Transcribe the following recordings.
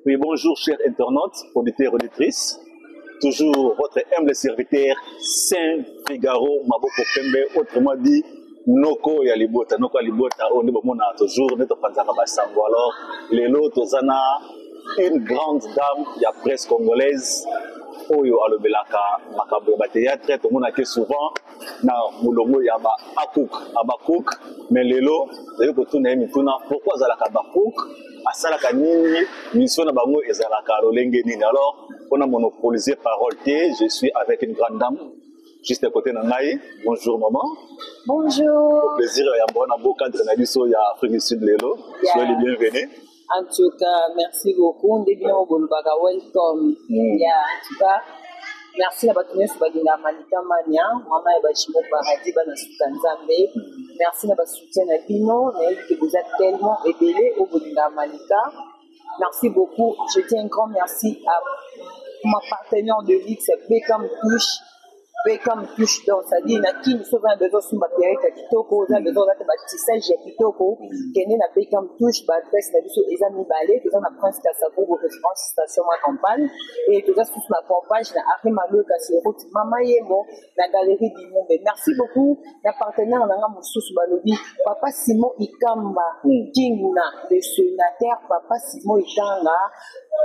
Oui, bonjour chers internautes, auditeurs, auditrices. Toujours votre humble serviteur Saint-Figaro Maboko Pembe, autrement dit Noko ya Libota. Noko ya Libota, on est toujours neto panzaka basango. Alors, les lots tozana une grande dame, il y a presse congolaise. Oyo alobelaka makambo ya théâtre to mona ke souvent na mulongo ya ba abakouk mais lelo dayo ko tuna mituna pourquoi zalaka bakouk asalaka nini mission na bango ezalaka lolenge nini. Alors on a monopolisé parole te. Je suis avec une grande dame juste à côté de Ngai. Bonjour maman. Bonjour. Au plaisir ya mbona beau cadre na biso ya Afrique du Sud lelo. Soyez les bienvenus. En tout cas, merci beaucoup. On est bien au Bolbaga. Welcome. En tout cas, merci à Batunes Badina Malika Mania, Maman et Bachimo Paradis, Banasukanzambe. Merci à soutien à Bino, que vous êtes tellement ébélé au Bolbaga Malika. Merci beaucoup. Je tiens un grand merci à ma partenaire de ligue, c'est Beckham Touche. Beckham Touche donc, c'est-à-dire qu'il nous sauve un besoin sur ma période à Kitoko, un besoin de bâtissage à Kitoko, qui est né à Beckham Touche, l'adresse de Ezami Balé, qui est dans la Prince Kassabo, référence station ma campagne, et tout ça sous ma campagne, na Arimalo Kassiro, Mama Yemo, la galerie du monde. Merci beaucoup, la partenaire en Anga Moussous Balobi, Papa Simon Ikamba, Kingna, le sénateur, Papa Simon Ikanga,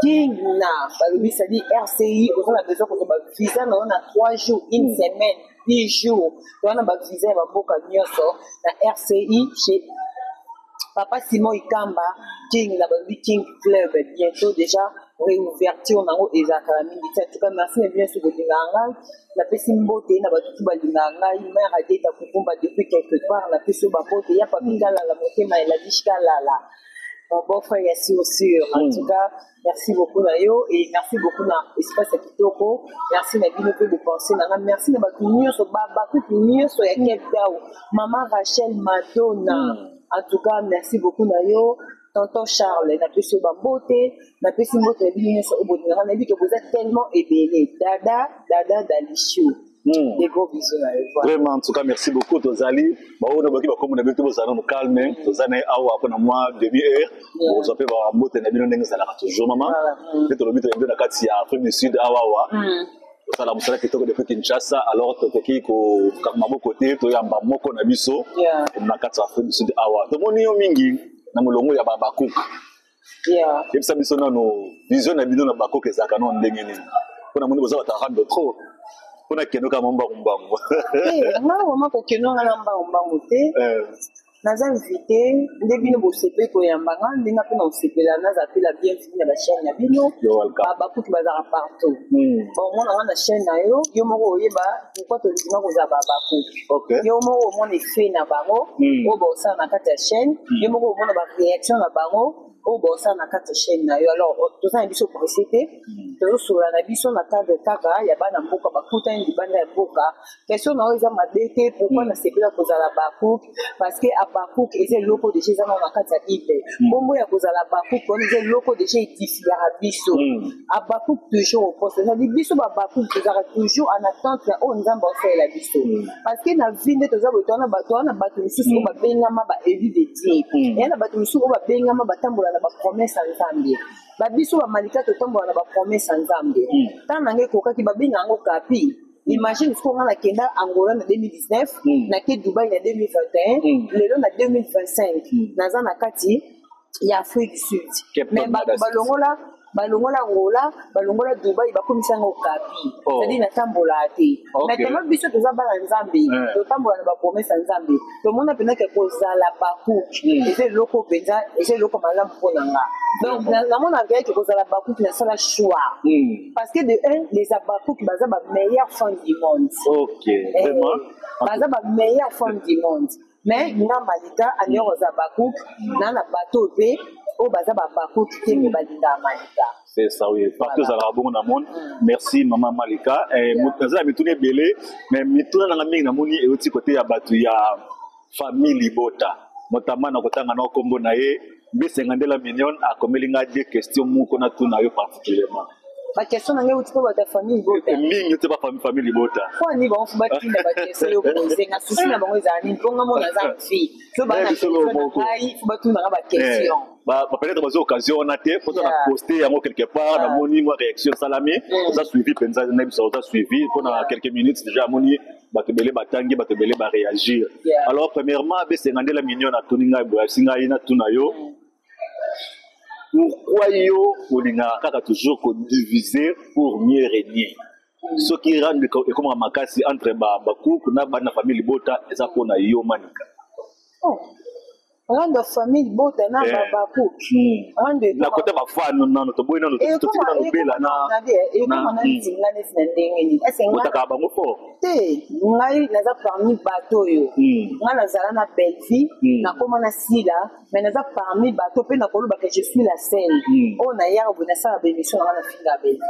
Kingna, Balobi, c'est-à-dire RCI, on a besoin qu'on a visa, on a 3 jours, une semaine, 10 jours, on a visa, on a beaucoup de la RCI chez Papa Simon Ikamba, King, la King Club, bientôt déjà réouverture, on a des académies. En tout cas, merci bien sur le Linganga. La Pessimbote, on a tout le Linganga, il m'a raté ta coucumba depuis quelque part, la Pessobabote, il y a pas de la moitié, mais la Dishka là. Mon beau-frère est sûr. En tout cas, merci beaucoup Nayo et merci beaucoup na espace Kitoko. Merci na bino pe de penser na merci na batunyo so baku tunyo so ya Keptao. Maman Rachel Madonna. En tout cas, merci beaucoup Nayo. Tonton Charles, na pesi bambote, na pesi mbote bino so obodina na bi que vous êtes tellement ébélé. Dada Dalichou. Des gros bisous. Vraiment, en tout cas, merci beaucoup, Tozali. On a beaucoup de gens qui sont calmes. Tozali, après moi, demi-heure. Vous avez un mot de toujours, maman. Peut-être le but de la carte, c'est Afrique du Sud, Awawa. Ça la musala kitoko depuis Kinshasa. Alors, toki ko kamabo côté, to yamba moko na biso. Na carte Afrique du Sud, Awa. To moni yo mingi na mulongo ya babakouk. Et ça biso na no vision na bidon na bakouk ezaka no ndenge nini. Pona moni boza batara trop. On a keno kama mbangu. Maman ko keno ngala mbangu te. Naza invité, ndebino bo sepe ko yambanga, ndinga pe na sepe la naza pe la bienvenue na la chaîne na bino. Ba ku bazara partout. Bon moi na chaîne na yo moko oyeba pourquoi to ndinga ko za ba ku. Yo moko mo ne fait na bango, o bo sa na kata chaîne, yo moko mo na ba réaction na bango. Oh bon ça na carte chaîne na yo alors tout ça biso précité tout sur la biso na cadre kaka ya bana mboka bakuta ndi bana ya mboka question na oza mabete pourquoi na sepela kozala bakouk parce que à bakouk eza loko de chez na carte ya ibe bombo ya kozala bakouk on eza loko de chez édifié à biso à bakouk toujours au poste na biso ba bakouk kozala toujours en attente ya on nzamba fait la biso parce que na vinde toza botona bato misusu ba bengama ba élu de Dieu et na bato misusu ba bengama batambola ba promesse en Zambie. Ba biso ba malika to tombo na ba promesse en Zambie. Tant nange koka ki ba binga ngo kapi. Imagine ce qu'on a kenda Angola en 2019, na ke Dubaï en 2021, lelo na 2025. Naza na kati ya Afrique du Sud. Mais ba balongola Angola, balongola Dubaï ba komisa ngo kapi. C'est-à-dire na tambola te. Maintenant biso to za ba Zambie, to tambola na ba promesse en Zambie. To mona pena ke ko za la bakouk. Et loko peza, et loko malamu ponanga. Donc la mona gay ke ko za la bakouk na sala choix. Parce que de un les abakouk baza ba meilleure femme du monde. Vraiment. Baza ba meilleure femme du monde. Mais na malika ani ko za bakouk na bateau pe au baza bakouk te me balinda malika. C'est ça, oui. Partout à la bonne monde. Merci, maman Malika. Mutaza mitune belé, mais mituna na mingi na moni et aussi côté ya batu ya famille Libota. Notamment na kotanga na kombo na ye, B50 millions a komelinga des questions mu kona tuna yo particulièrement. ba question na ngai uti po ba famille bota mingi te ba famille libota kwa ni ba mfuba tinda ba question yo poser na susi na bango ezani mponga mona za mfi so ba na ai fuba tuna ba question ba peut-être ba occasion na te pour na poster yango quelque part na moni moi réaction salami ça suivi penza na biso ça suivi pendant quelques minutes déjà moni ba tebele batangi ba tebele ba réagir alors premièrement be sengandela mignon na toninga bo singa ina tuna yo pourquoi yo olinga kaka toujours ko diviser pour mieux régner ce qui rend comme makasi entre ba couple na ba na famille bota eza pona yo manika rendre famille bota na ba couple rendre na côté ba fan non to boy non to tika no bela na e comme na nzinga ne ndenge ni bota ka ba mo fo te ngai naza parmi bato yo nga nazala na belle-vie nakoma na sila mais naza parmi bato mpe nakoloba que je suis la seule oyo nayaka boye nasala bémission nanga na finga ya belle-vie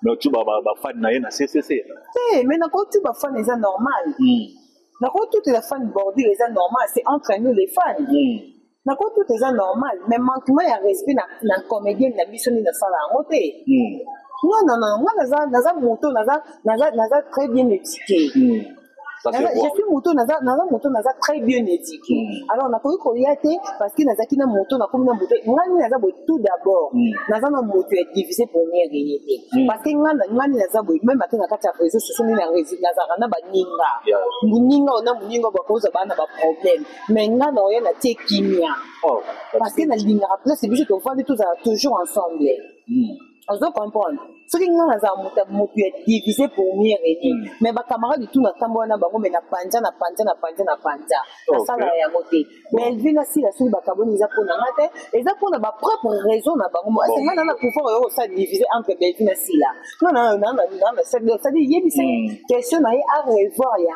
mais tu ba fan na ye na ccc te mais nakoti ba fan eza normal nakoti toute la fan bordure eza normal c'est entre nous les fans nakoti toute eza normal mais manquement ya respect na comédienne na biso nini nasala yango te non, moi, naza moto, naza très bien éduqué. Je suis moto, naza très bien éduqué. Alors, na koyi koyate parce que naza kina moto, na komi na moto. Ngani naza boy tout d'abord. Naza na moto est divisé pour mieux régner. Parce que ngani naza boy même matin na kati ya réseau social na réseau naza na ba ninga. Muninga ona muninga ba cause ba na ba problème. Mais ngana oya na te kimia. Parce que na linga place c'est biso to vendre toujours ensemble. On doit comprendre. Ce qui nous a motivé divisé pour mieux régner. Mais ma camarade du tout n'a pas moi na bango mais na panja. Ça là ya moté. Mais elle vient aussi la sur bakaboni ils a pour na ngate. Ils a pour na ba propre raison na bango. Est-ce que na pouvoir yo ça diviser entre Belvin et Sila. Non, ça dit yebi c'est question na à revoir ya.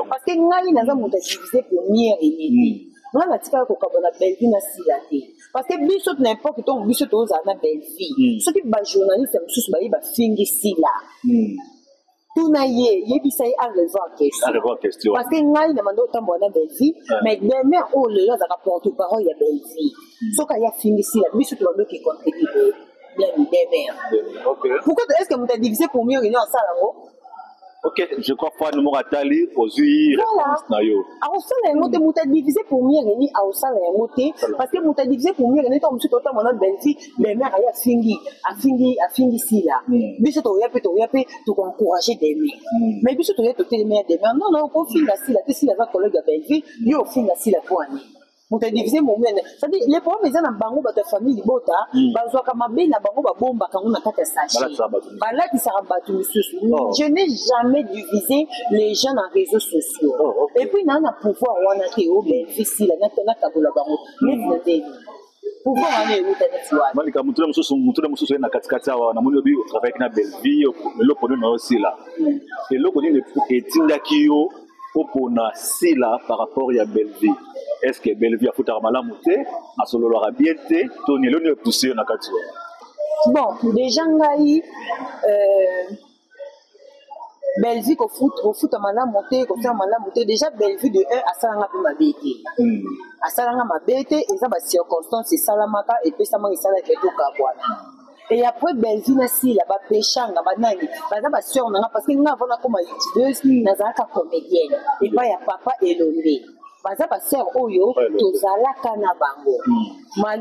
Parce que ngai na za moté divisé pour mieux régner. Moi, la tika ko kabona belle-vie na silate parce que biso n'importe ton biso to za na belle-vie ce qui ba journaliste mususu ba yiba fingi sila tuna yebi sai à revoir question parce que ngai na mando tambo na belle-vie mais demain oh le là za porte-parole ya belle-vie so ka ya fingi sila biso to ba ki contribuer bien demain pourquoi est-ce que vous avez divisé pour mieux réunir en salle Ok, je crois pas nous m'attali aux huiles. Voilà. Alors ça les mots de divisé pour mieux réunir à ça les mots parce que vous divisé pour mieux réunir comme si total mon belle-fille les mères a fingi si là. Biso to yape to encourager des mères. Mais biso to yape les mères des mères non on finit là si la collègue de belle-fille yo finit là si la poigne. Vous divisé mon mère. Ça dit les problèmes ils en bango ba ta famille bota bazwa kama be na bango ba bomba kango na kata sachi. Bala qui sera battu je n'ai jamais divisé les gens en réseaux sociaux. Et puis na pouvoir wana te o belle-fille là na kabola bango. Mais pouvoir aller où t'es toi. Malika mutula mususu na katikati awa na moni obi travailler na belle-vie le pone na aussi là. Et le pone est tindaki yo opona sila par rapport à belle-vie. Est-ce que belle-vie a foutu malamu te a solo la bien te toni le ne pousser na kati. Bon, déjà ngai belle-vie ko fout malamu te ko faire malamu te déjà belle-vie de 1 à salanga pe mabete. A salanga mabete eza ba circonstance salamaka et puis ça m'a sala ke to kabwana. Et après belle-vie na si la ba pechanga ba nani baza ba sœur nanga parce que nga vona comme youtubeuse nazaka comédienne et pas ya papa elombe. Baza ba sœur oyo tozala kana bango.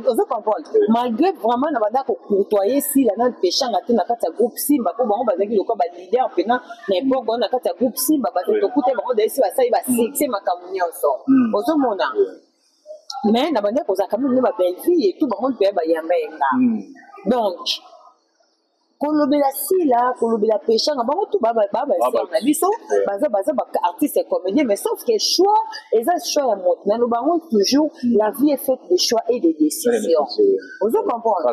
Ozo comprendre malgré vraiment na banda ko courtoyer si la na pechanga te na kata groupe Simba ko bango bazaki lokwa ba leader pena n'importe na kata groupe Simba ba to kuté bango de si ba sai ba succès makamu nyonso. Ozo mona mais na banda ko za quand même ba belle-vie et tout bango pe ba yamba. Donc kolobela sila kolobela pechanga bango tout baba na biso baza artiste comédien mais sauf que choix eza choix ya moto na bango toujours la vie est faite de choix et de décisions ozo comprendre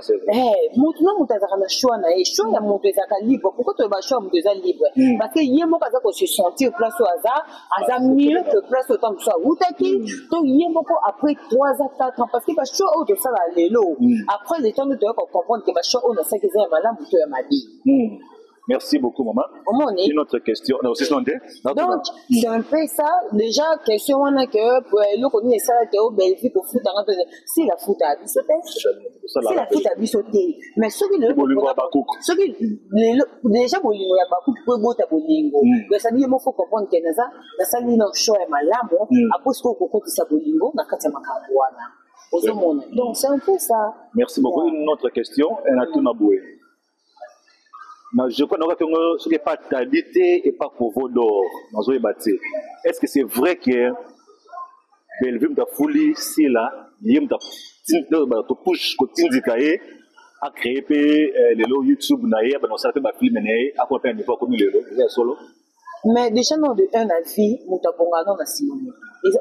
moto na moto azaka na choix na choix ya moto ezaka libre pourquoi to ba choix moto eza libre parce que ye moko aza ko se sentir place au aza mieux que place au temps que soit utaki to ye moko après 3 ans 4 ans parce que ba choix au de ça la lelo après le temps de comprendre que ba choix on a ça que ça malamu to Merci beaucoup, maman. Une autre question. Non, c'est donc, c'est un peu ça. Déjà, question, on a que pour le connaître ça, que au Belgique, au foot, si la foot a sauté, si la foot a sauté. Mais ceux qui déjà, Bolingo, il y a beaucoup de beaux Bolingo. Mais ça dit, il faut comprendre que ça dit, non, choix est malade. Après, ce qu'on compte, c'est Bolingo, on a qu'à donc, c'est un peu ça. Merci beaucoup. Une autre question, elle a tout naboué. Je crois que ce n'est pas qualité et pas pour d'or. Est-ce que c'est vrai que Bellevue m'a foulé si là, il m'a push à créer les lots YouTube naïe, ben on s'est fait ma film naïe, à quoi faire une fois comme les lots, solo. Mais déjà non de un avis, mutabonga non na simon.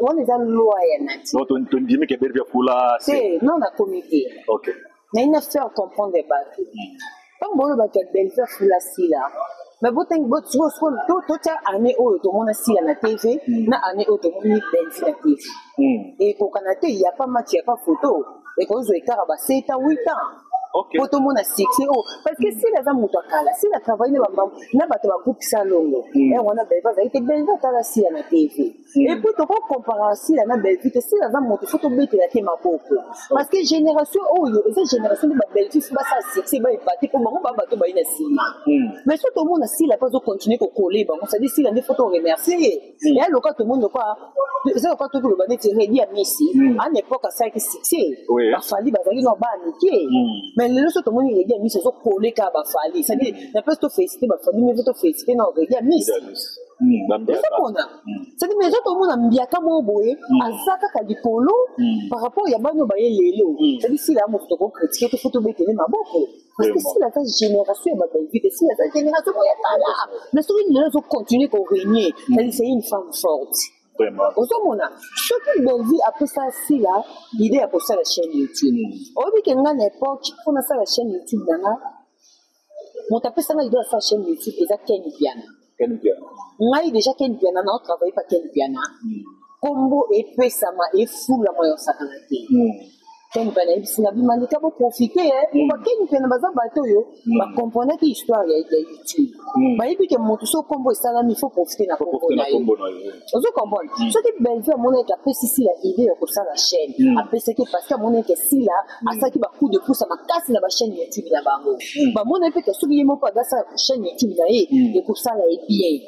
On les a loi ya nati. Non, tu dis que Bellevue foula. C'est non na comité. OK. Mais il n'a faire comprendre des bateaux. Comme bon le bateau Bellevue foula si là. Mais bon tant bon tu vois tout année où tout le monde si la TV, na année où tout le monde Bellevue la TV. Et au Canada, il y a pas match, il y a pas photo. Et quand vous êtes caraba 7 ans 8 ans. Pour tout le monde a succès. Parce que si la dame moutokala, si la travail n'a pas de groupe salon, et on a belle à la si la TV. Et puis, tu peux comparer si la belle vie, si la dame monte, il faut tomber la thème à beaucoup. Parce que génération, cette génération de ma belle vie, c'est pas ça, c'est pas épaté pour moi, on va battre une cima. Mais si tout le monde a si la pas continuer à coller, on s'est dit si la des photos remercier. Et là, le cas, tout le monde, quoi, c'est le cas, tout le monde est réuni à Messi. À l'époque, ça a été succès. Il a fallu, il va niquer. Mais le reste, tout le monde est réuni à Messi, c'est collé qu'à Bafali. C'est-à-dire, n'a pas de féliciter Bafali, mais vous féliciter, non, réuni à Messi. C'est-à-dire, mais tout le monde a mis à Kamoboé, à Zaka Kadipolo, par rapport à Yabano Baye Lelo. C'est-à-dire, si la moto critique, il faut tout mettre les mains. Parce que si la génération est ma belle vie, si la génération est pas là, mais si les gens continuent à régner, c'est-à-dire, c'est une femme forte. Ce qui belle vie après ça, si là, l'idée est pour ça la chaîne YouTube. Au début, quand on a l'époque, on a ça la chaîne YouTube, on tape ça, il doit faire la chaîne YouTube, et ça, Ken Piana. Moi, déjà, Ken Piana, on travaille pas Ken Piana. Combo et Pesama et fou la moyenne sacanité. Ken Piana, si la vie m'a dit qu'on profiter, on va Ken Piana, on va bateau, on va comprendre l'histoire de YouTube. Mais il dit que mon tout ce combo est salami, il faut profiter de la combo. Vous comprenez? Ce qui est belle vie, à mon avis, après, si la idée pour ça la chaîne, après, c'est que parce qu'à mon avis, si là, à ça qui va coup de pouce, ça m'a cassé la chaîne YouTube là-bas. Bah, mon avis, que ce qui est mon pas dans sa chaîne YouTube là, et pour ça, là, est bien.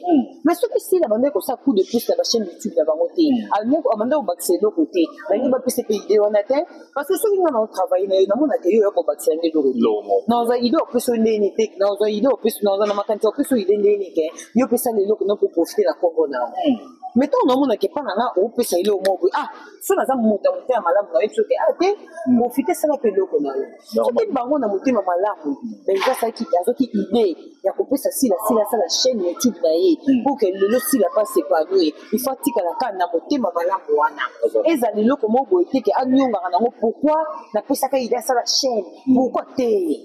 Mais ce qui si la bande comme ça coup de pouce, la chaîne YouTube là-bas, à nous, on m'a dit au côté. Mais il va plus cette idée, on attend. Parce que ceux qui ont travaillé, dans mon accueil, on va baxer un peu. Non, ça, il doit plus une idée, non, ça, il doit plus, non, ça, on plus une idée, il peut ça les lots pour profiter de la combo. Mettons, non, on a pas là, on peut ça, il est au moins. Ah, ça, on a monté à malade, on a dit, ok, profiter ça, la pédo, qu'on a. Ce qui est baron, on a monté à malade, mais il y a ça qui est idée, il y a coupé ça, si la chaîne YouTube, pour que le lot, si la passe s'épanouit, il faut que la canne, on a monté à malade, et ça, les lots, comment vous étiez, pourquoi, la passe, ça, il y a ça, la chaîne, pourquoi t'es.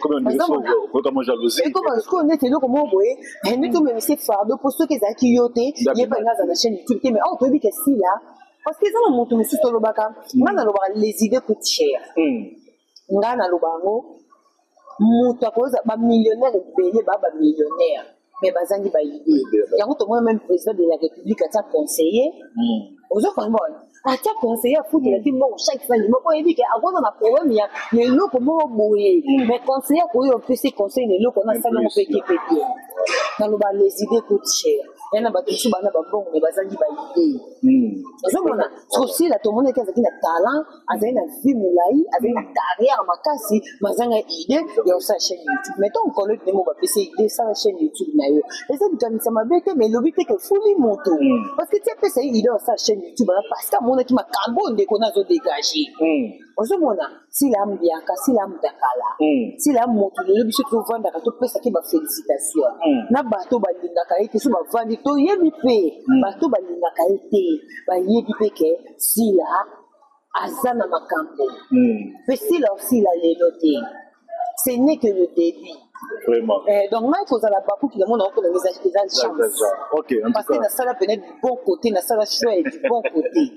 Comment jalousie. Et comment est-ce qu'on était là, comment vous voyez, et nous, comme c'est fardeau pour ceux qui ont qui yoté, il n'y a pas dans la chaîne YouTube, mais on peut dire que si là, parce que ça, on monte monsieur Tolobaka, on a les idées coûtent cher. On a le bango, monte cause, millionnaire et payé, millionnaire. Mais bazangi ba idée. Il y a un même président de la République a conseillé. Aux autres, a conseillé à foutre la vie, bon, chaque fois, il m'a pas dit qu'avant, on a problème, il y a les lots comment mourir. Mais conseiller, pour eux, on peut se conseiller les lots qu'on a ça, on peut équiper bien. Dans le bas, les idées coûtent cher. Il y en a des choses, bon, mais bazangi ba idée. Aux autres, sauf si la tout le monde est avec un talent, avec une vie moulaï, avec une carrière, ma casse, bazanga idée, il y a aussi la chaîne YouTube. Mettons, on connaît des mots, c'est idée, ça, la chaîne YouTube, et ça, ça m'a bêté, mais le but est que faut les motos. Parce que tu sais, c'est idée, ça, la chaîne YouTube, parce qu'à mon qui m'a carbone, dès qu'on a dégagé. Aux autres, si l'âme bien, si l'âme d'accord, si l'âme monte, le but, c'est de vendre, tu peux ça qui m'a félicitation. Na bateau, balindaka, et que tu m'as vendu, to yebipe, bateau, balindaka, et ba yebipe, que si là, azana makampo. Mais si là aussi, là, les notés, ce n'est que le début. Vraiment. Donc, moi, il faut la beaucoup qui demande encore les chance. Ok, parce que dans ça, peut-être du bon côté, dans ça, choix est du bon côté.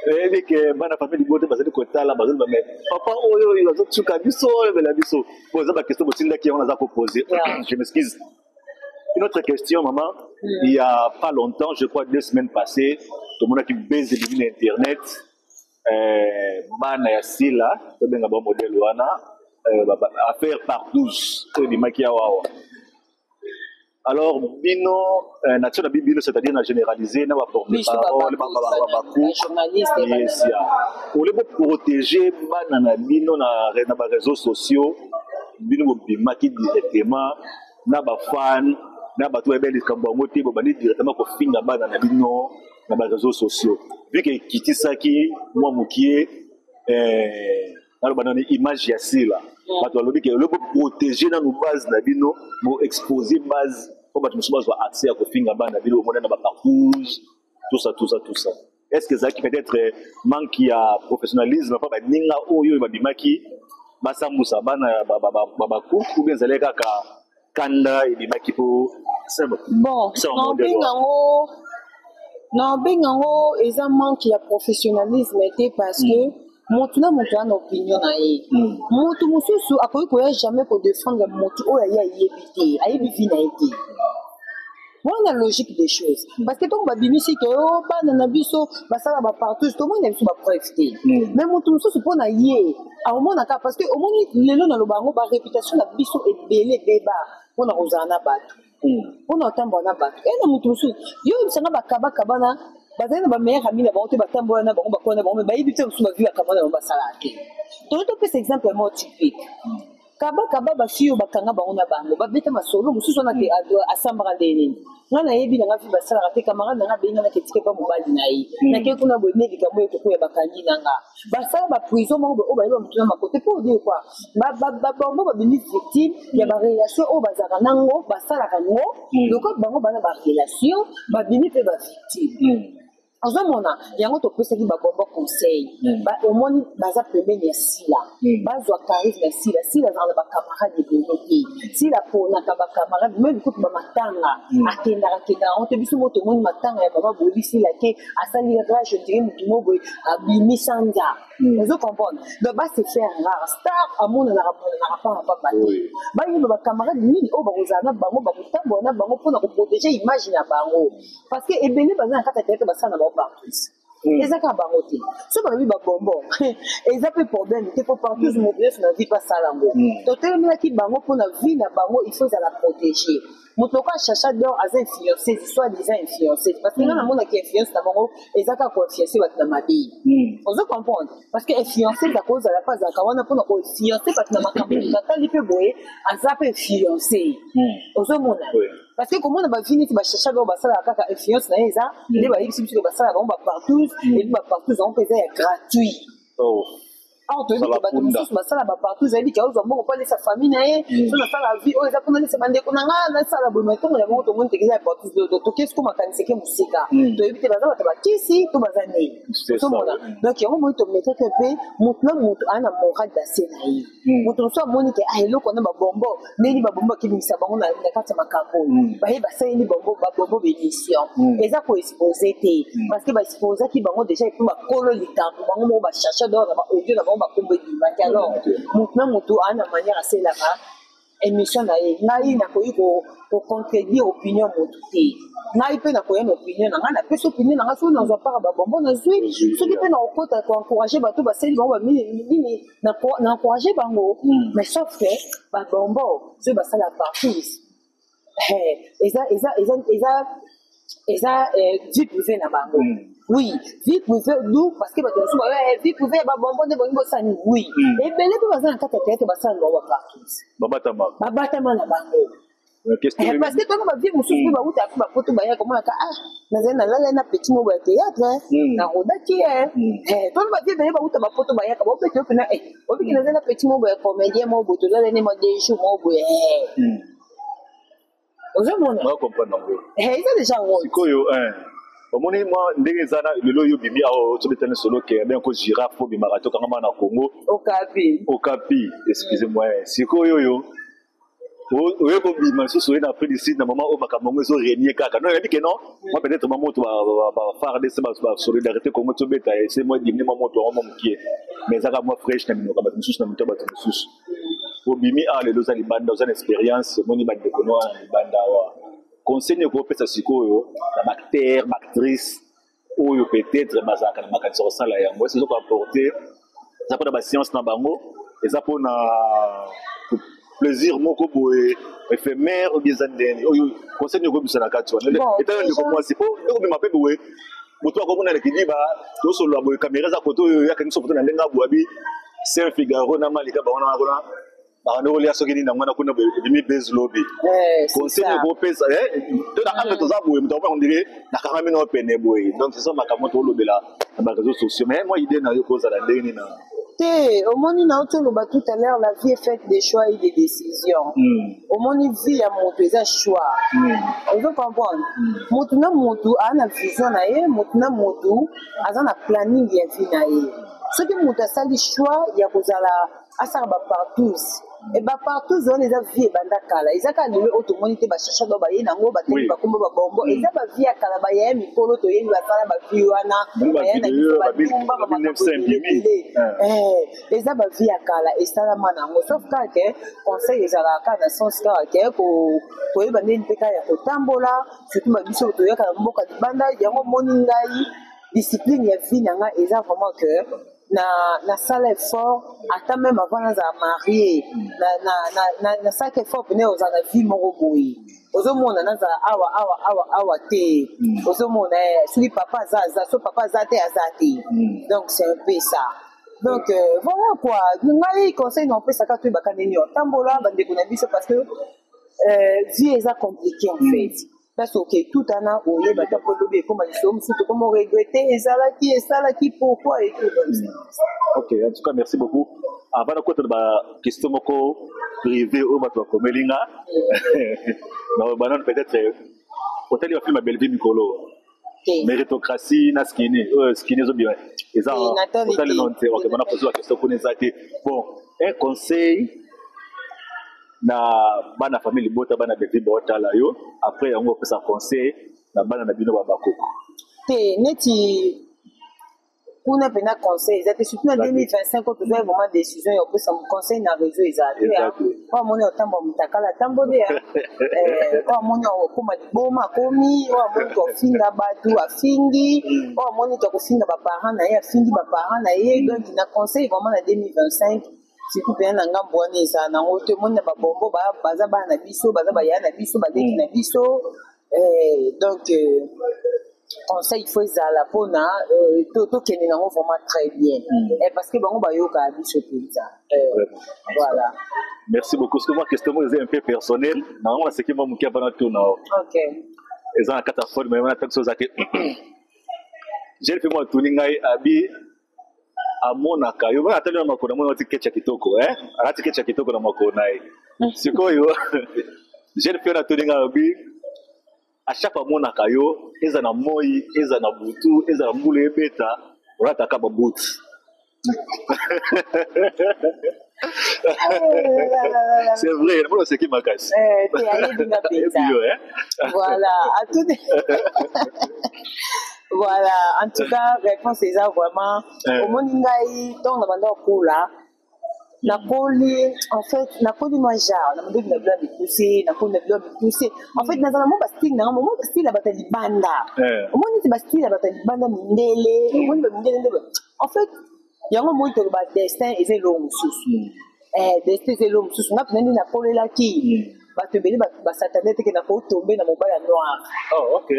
et que bana famille libote bazali kotala bazali ba mais papa oyo il a tsuka biso mais la biso bon ça ba question botinda qui on a poser je m'excuse. Une autre question, maman. Il y a pas longtemps, je crois 2 semaines passées, tout le monde qui baise l'internet, bana ya sila, to benga ba modèle wana, affaire par 12, di makia wawa. Alors bino nature la bible c'est-à-dire na généraliser na ba porte-parole ba journaliste pour les protéger bana na bino na ba réseaux sociaux, bino bimaki directement na ba fan na bato ebeli kambo moté bo bani directement ko finga bana na bino na ba réseaux sociaux vu que kitisaki moi mukie na ba na image ya sila bato alobi ke le protéger na nos base na bino bo exposer base pour bato musuba zo accès à ko finga bana na bino mo na ba parcours tout ça est-ce que ça qui peut être manque ya professionnalisme pas ba ninga oyo ba bimaki ba samusa bana ba ku ou bien zaleka ka kanda ibimaki po bon non bengango eza manque ya professionnalisme était parce que motu na opinion na ye motu mususu akoki koya jamais ko défendre motu oyo ya yebite ayebi vi na ye. Voilà la logique des choses. Parce que donc babimisi que oh bana na biso basala ba partout tout le monde biso ba profiter. Mais motu mususu pona ye a moment na parce que au moins lelo na lobango ba réputation na biso ebele débat pona kozana bato. Pona otambo na bato. Et na motu mususu yo bisanga ba kabana bazana ba meilleur ami na bango te batambo na bango bakona bango ba yibite mususu ba vivre kabana ba sala te. Donc to peut exemple moi typique. Kaba bafio bakanga bango na bango babeta masolo mususu na te asambara ndeni ngana yebi na ngafi basala te camarade na benga na ketike pa mobali na yi na ke kuna bo medika moyo to ya bakangi nanga basala ba prison bango o ba yeba mutuna makote pour dire quoi bango ba bini victime ya ba relation o bazaka nango basala kango loko bango bana ba relation ba bini pe ba victime. Ozomona yango topesaki babomba conseil omoni baza pembeni ya sila bazwa charisme ya sila zala bacamarade ebele te sila ponaka bacamarade me likutu bamatanga akendaka onte biso moto omoni matanga ya baba boli sila ke asali rage ondire motu mo boye abimi sanja ozo comprendre donc base faire rare star amonanaka pa bate bayeba bacamarade nini oyo bakozala na bango bakotambola na bango mpona koprotege image na bango parce que ebele baza na kati ya tete basala na bango partout. Ezaka bangote. So ba bi ba bonbon. Eza pe problème te pour partout mon bref na vie pas salango. To tellement ki bango pour na vie na bango il faut la protéger. Motoka chacha d'or az influencer soit des influencer parce que na mona qui influence na bango ezaka ko influencer ba na mabi. On veut comprendre parce que influencer la cause à la phase à kawana pour na ko influencer parce que na makambo na tali pe boye azape influencer. On veut mona. Parce que comment on va finir tu vas chercher dans basala kaka influence na eza les ba yiki que basala ba partout et ba partout on peut être gratuit. Oh. Ah to ba tout basala ba partout zali ka ozo mboko pale sa famille na ye so na sala vie o eza kuna ni se bande kuna nga na sala bo meto na mo to monte kisa partout to qu'est-ce qu'on makanise ke musika to ebite bazala ba kisi to bazane so mona donc yango mo to mettre que pe mutna mutu ana moral d'assez na ye mutu so moni ke ah eloko na ba bombo neni ba bombo ki bisa bango na kati makambo ba ye ba sali ni bombo ba bombo bédition eza ko exposer te parce que ba exposer ki bango déjà et ba kolo likambo bango mo ba chercher dans ba audio na ba kombe di maki alors maintenant moto ana manière assez là émission na ye ngai na koyi ko contredire opinion moto te ngai pe na koyi opinion na ngai na peso opinion na ngai so na pas ba bombo na zui so ki pe na okota ko encourager bato ba seli bango ba mini na encourager bango mais sauf que ba bombo so ba sala partout eza vie privée na bango. Oui, vie privée d'où parce que bato souvent vie privée ba bombo de bongo sani oui. Et belé ko bazana kata tete basana ba partout. Babatama na bango. Parce que quand on va vivre mususu ba uta ba poto ba ya comment ka nazena lala na petit mo ba théâtre na roda ki quand on va vivre ba uta ba poto ba ya ka ba pe to na obi nazena petit mo ba comédien mo boto lala ne mo des jours mo bo ozomona on comprend ngo ça déjà on sikoyo omoni moi ndenge zana lelo yo bimi awo to betane solo ke ben ko girafe po bimara to kanga na Congo Okapi excusez-moi sikoyo yo Oui, comme il m'a soucié d'après ici, dans le moment où ma caméra est régnée, non, il a dit que non. Moi, peut-être, maman, tu vas faire des solidarité comme tu veux, c'est moi, dis moi, tu vas m'enquiller. Mais ça va moi fraîche, je vais me soucier, je vais me soucier. Au bimi, les deux animaux dans une expérience, mon ibad de kono, ibad d'awa. Conseil que vous faites, c'est que la bactérie, bactrice, ou peut-être, bazaka, ma cancer, ça là, moi, c'est ce qu'on apporter. Ça pour la science dans bango, et ça pour na plaisir moko boye éphémère ou bien zandeni conseil ngo bisana katwa eta ndiko mwasi po ndiko bima pepe we mutu akomona lekidiba to solo boye caméra za photo ya kanisa photo na lenga boabi Saint Figaro na malika ba ona bano lia sokini na mwana kuna bimi base lobby conseil ngo pesa to na anga to za boye mutu on dirait na kanga mino pene boye donc c'est ça makamoto lobela na réseaux sociaux mais moi idée na yo koza la ndeni na au monde, tout à l'heure, la vie est faite des choix et des décisions. Au monde, vie à mon choix. Vous comprenez? Maintenant, mon a une vision, maintenant, mon a un planning de vie. Ce qui m'a fait le choix, il y a partout. Et partout, on les a vie bandakala. Ils ont quand même automonité, chercher dans baye nango, bateau, bakumba, babombo. Ils ont vie à Kalabaya, Mikolo, Toyen, Bakala, Bafiwana, Bayana, Bakumba, ils ont vie à Kala, et ça la manango. Sauf que conseil, ils ont la carte dans son scar, pour y bander une péka ya kotambola, surtout ma mission, Toya, Kalamboka, Banda, Yango, Moningai, discipline, ya vie, nanga, ils ont vraiment que. Na salle effort ata même avant de marier na salle effort pene aux ana vie moko boyi ozomona naza awa te ozomona suli papa za so papa za te azate donc c'est un peu ça donc voilà quoi ngai conseil non peut ça ka tu bakaneni tambola bande ko na biso parce que vie est compliqué en fait. Parce que tout en a où il va t'appeler comme ils sont, surtout comment regretter, et ça là qui, pourquoi et tout comme ça. Ok, en tout cas, merci beaucoup. Avant de côté de la question privée, au bateau comme Elinga, peut-être, peut-être il va faire ma belle vie, Nicolo. Méritocratie, na skinny, zo bien. Et ça, peut-être le nom, ok, on a posé la question pour nous. Bon, un conseil. Na bana famille bota bana bébé bota la yo après on va faire ça conseil na bana na bino babako te neti kuna pena conseil c'était surtout en 2025 quand tu fais vraiment décision on peut ça conseil na réseau exact kwa moni otamba mutakala tambode kwa moni okoma liboma komi kwa moni ko finga batu afingi kwa moni to ko finga ba parents na ye afingi ba parents na ye donc na conseil vraiment na 2025 si tu peux na ngambo wana eza na ngoto mona ba bombo baza ba na biso baza ba ya na biso ba deki na biso donc conseil il faut ezala pona to kene na vraiment très bien parce que bango ba yoka biso pizza voilà merci beaucoup ce que moi question est un peu personnel na on ce qui m'a mukia bana tout na OK eza na catastrophe mais on a tant chose que j'ai fait moi tuningai abi amona kayo bana tali na makona mwana tikecha kitoko akati kecha kitoko na makona sikoyo j'ai fait na tuninga abi à chaque fois mona kayo eza na moi eza na butu eza na mbule beta rata ka babut c'est vrai moi c'est qui m'a cassé t'es allé dans la beta voilà à tout voilà, en tout cas, réponse est vraiment. Au Moningai, dans la bande au là, la poli, en fait, la poli mangeable, la bande de pousser, la poli de pousser. En fait, dans un moment, Bastille, dans un moment, Bastille, la bataille banda. Au moment où Bastille, la bataille banda, mindele, au moment où en fait, il y a un moment où le destin est long, sous. Destin est long, sous. On a pris la poli là qui. Batubeli basatane teke na ko tomber na mobile noir. Oh OK.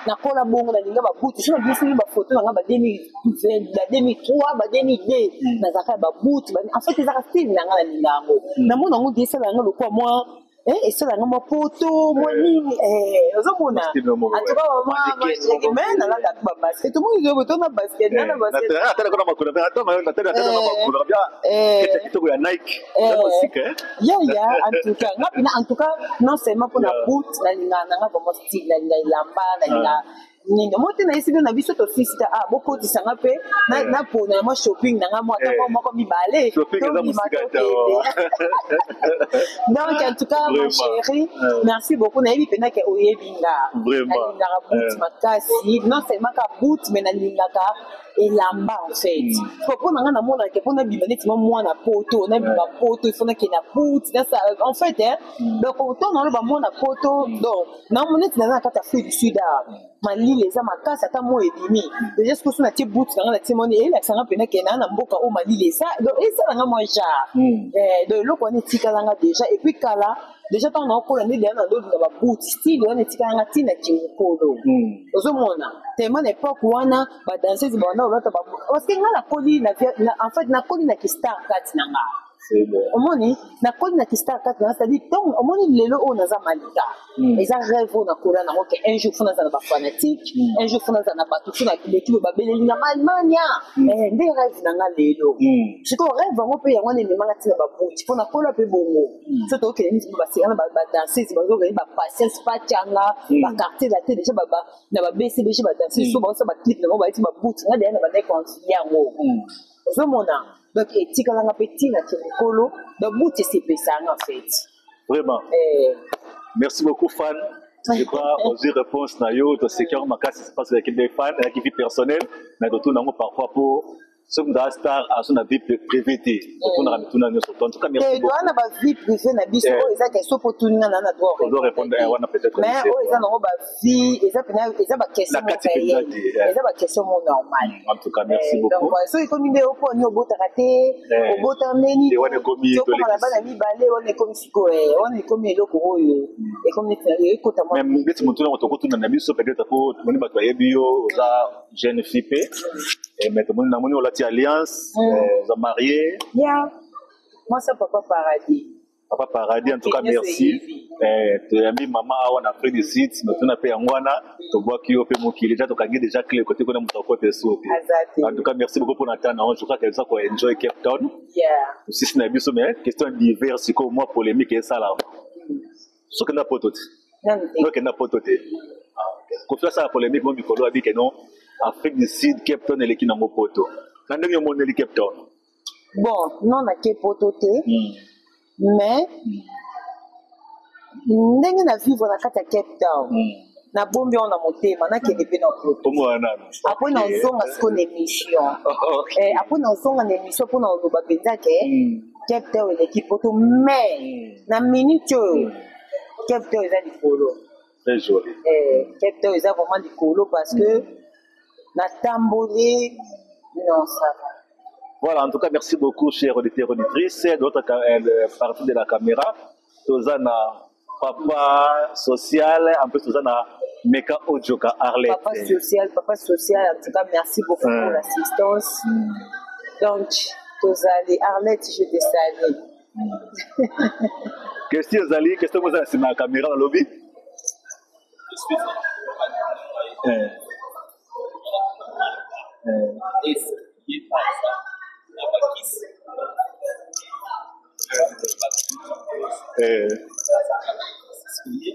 Na ko la bongo na linga ba butu so na biso ba photo na ba 2020 ba 2003 ba 2002 na zaka ba butu ba en fait ezaka style na ngala linga ngo. Na mona ngo disa na ngalo kwa moi et ça na mo poto mo nini ozomona. Atuka mama cheki mena na ba basket tout le monde veut na basket na basket. Atala kuna makuna na tena makuna bia kitoko ya Nike. Ya en tout cas non seulement pour la boot na linga na vraiment style na linga ilamba na linga Nino mote na isi na biso to fisita boko tisanga pe na pona mo shopping na ngamo ata mo ko mibale shopping za musikata donc en tout cas mon chéri merci beaucoup na yebi pena ke oyebinga vraiment na boot makasi non seulement ka boot mais na lingaka elamba en fait pour na ngana mona ke pona bimane mo mwana poto na bima poto ifona ke na boot ça en fait donc autant na ba mona poto donc na monete na kata Afrique du Sud malili eza makasi ata mo ebimi déjà ce que so na tie boot na ngana tie moni et la sanga pena ke na mboka o malili ça donc ça nga moi genre de loko ni tikalanga déjà et puis kala déjà tant na ko ndi na ndo na ba boot style on tikalanga tina kimukolo ozomona tellement l'époque wana ba danseuse ba na olata ba parce que nga na koli na en fait na koli na ki star kat na nga omoni na koli na ki star kat na c'est-à-dire donc omoni lelo o naza malika eza rêve na kola na que un jour fona za na ba fanatique un jour fona za na ba tout na l'équipe ba beleli na Allemagne nde rêve na nga lelo siko rêve ngo pe yango ne manga tina ba boot fona kola pe bongo so to ke ni ba sera ba danseuse ba zo ba patience pa tianga ba quartier la tête déjà ba na ba BCBG ba danseuse so ba so ba clip na ba ti ba boot na de na ba ne confier yango ozomona donc etikalanga petit na kimikolo donc bout c'est ça en fait vraiment merci beaucoup fan je crois oser réponse na yo to secteur makasi c'est parce que des fans qui vie personnelle mais de tout nango parfois pour ce que dans star à son vie privée pour na tout na sur en tout cas merci beaucoup na ba vie privée na biso eza question pour tout na droit on doit répondre wana peut-être mais eza nango ba vie eza ba question eza ba question normal en tout cas merci beaucoup donc so ikomi nde opo ni obota raté obota neni et wana komi to ko la bana mi balé wana komi siko wana komi eloko oyo et comme ni ekota moi même beti mutu na to ko na biso peut-être ko moni ba to yebi yo za jeune fille et maintenant na moni olati alliance za marié moi ça papa paradis en tout cas merci tu as mis maman en Afrique du Sud mais tu n'as pas yangwana to bois qui opé mokili déjà to kangi déjà clé côté ko na mutu côté sauté en tout cas merci beaucoup pour Nathan je crois que ça ko enjoy Cape Town si na biso mais question divers c'est comme moi polémique et ça là ce que na potote donc na potote ko faire ça polémique mon mikolo a dit que non Afrique du Sud Cape Town et qui na mo poto na ndenge mo neli Cape Town bon non na Cape potote mais ndenge na vivre na kati ya Cape Town na bombi on na motema na kende pe na poto après na zonga siko na émission après na zonga na émission pour na loba penza ke Cape Town l'équipe poto mais na minute Cape Town eza likolo très joli Cape Town eza vraiment likolo parce que na tambolé non ça va. Voilà, en tout cas, merci beaucoup, chers auditeurs et auditrices. D'autres parties de la caméra, Tozana Papa Social, en plus Tozana Meka Ojoka Arlette. Papa Social, en tout cas, merci beaucoup pour l'assistance. Donc, Tozali Arlette, je te salue. Question Zali, question que vous avez dans la caméra dans le lobby?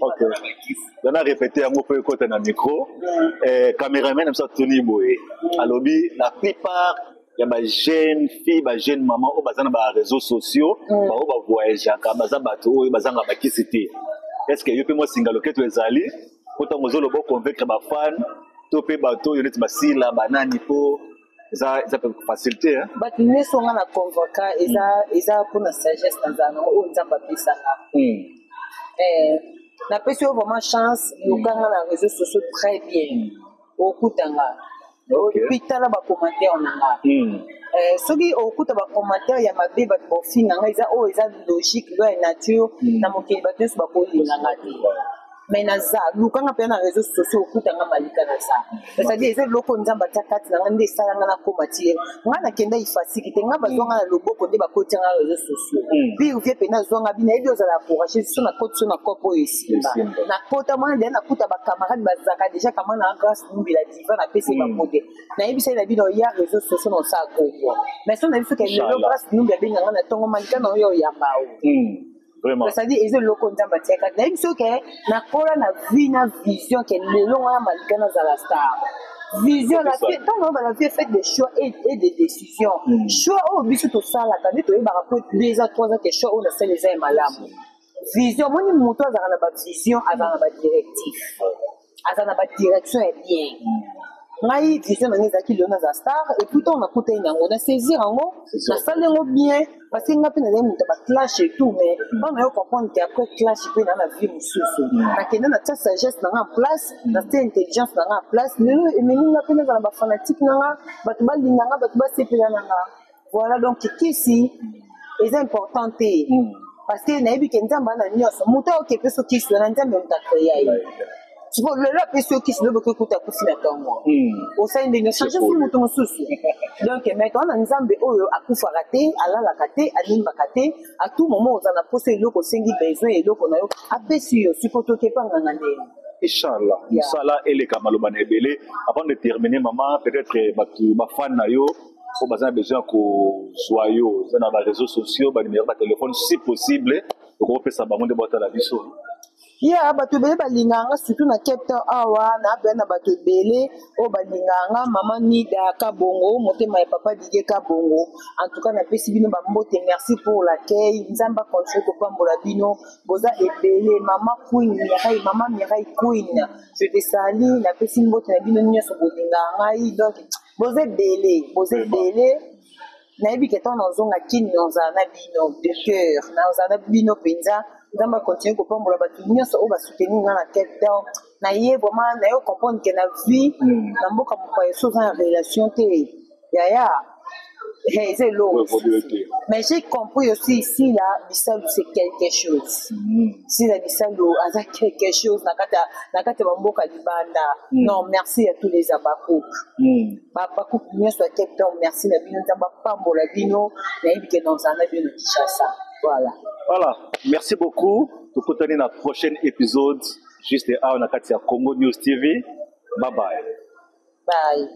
Ok. On a répété un mot pour écouter dans le micro. Caméraman, comme ça, Tony Boé. À lobby, la plupart, il y a des jeunes filles, des jeunes mamans, qui sont dans les réseaux sociaux, qui voyagent, qui sont bateau, qui sont dans cité. Est-ce que vous pouvez me signaler que tu es allé pour convaincre les fans, tu peux bateau, il y a des sila, banani, ça peut faciliter hein but ne songa na convoca eza pour la sagesse dans un on t'a pas pisa na pesi vraiment chance yokanga na réseaux sociaux très bien okutanga puis tala ba commentaire nanga soki okuta ba commentaire ya mabe ba bofinga nga eza logique ya nature na mokili ba tous ba kolinga ngati mais naza lukanga pe na réseaux sociaux okutanga malika na ça c'est-à-dire eza loko nzamba takati na ngande salanga na komatier ngana kenda ifasiki te ngaba zonga na loboko nde bakoti na réseaux sociaux puis uvie pe na zonga bina ebi ozala encourager so na koti so na kopo ici na kota mwana de na kuta ba camarade bazaka déjà kama na grâce numbi la diva na pese ba kote na ebi sai na bino ya réseaux sociaux no sa ko mais so na biso ke le grâce numbi ya benga na tongo malika na yo ya mbao Vraiment. C'est-à-dire ils ont loko nzamba tiaka nayebi soki na kola na vie na vision ke lelo wana malika na zala star vision la vie tant la vie fait des choix et des décisions choix au biso to sala quand tu ba rapport 2 ans 3 ans que choix on a fait les malamu vision moni moto azala na ba vision azala na ba directif azala na ba direction est bien ngai vision na ngeza ki lona za star et puis on a coûté nango na saisir yango na salengo bien parce que ngapi na dem ta ba clash et tout mais on a comprendre que après clash peut dans la vie mususu na kenda na ta sagesse na en place na ta intelligence na en place lelo emeni ngapi na ba fanatique na ba to ba linganga ba to ba sepela na voilà donc kisi est important parce que na yebi ke nzamba na nyoso moto o ke peso kisi na nzamba on ta créer tu vois le là peso kisi le beaucoup kuta kusina tango au sein de nos changer sur moto mususu donc maintenant na nzambe oyo akufa raté ala la katé alimba katé à tout moment on a posé loko sengi besoin et loko na yo apesi yo sikoto ke panga na ndenge Inch'Allah musala ele kamaloba na ebele avant de terminer maman peut-être batu ba fan na yo on a besoin ko soyo dans les réseaux sociaux ba numéro de téléphone si possible pour que ça ba monde bota la biso. Yeah, bato bele balinganga surtout na Cape Town awa na bena bato bele o balinganga mama Nida Kabongo motema ya papa Didier Kabongo en tout cas na pesi bino ba mbote merci pour l'accueil nzamba continue ko pambola bino boza ebele mama Queen Mirai mama Mirai Queen je te salue na pesi mbote na bino nyoso bolinganga donc boza bele na yebi ke ton ozonga kini nozana bino de cœur na ozana bino penza nzamba continue ko pambola bato nyonso o ba soutenir na Cape Town na ye vraiment na yo comprendre que na vie na mboka mopaya so en relation te ya c'est l'eau mais j'ai compris aussi ici là Bissau c'est quelque chose si la Bissau a quelque chose na kata mboka libanda non merci à tous les abakouk babakouk nyonso à Cape Town merci na bino nzamba pambola bino na yebi ke dans un avion de Kinshasa. Voilà, merci beaucoup. Nous vous retrouvons dans le prochain épisode juste à Congo News TV. Bye bye. Bye.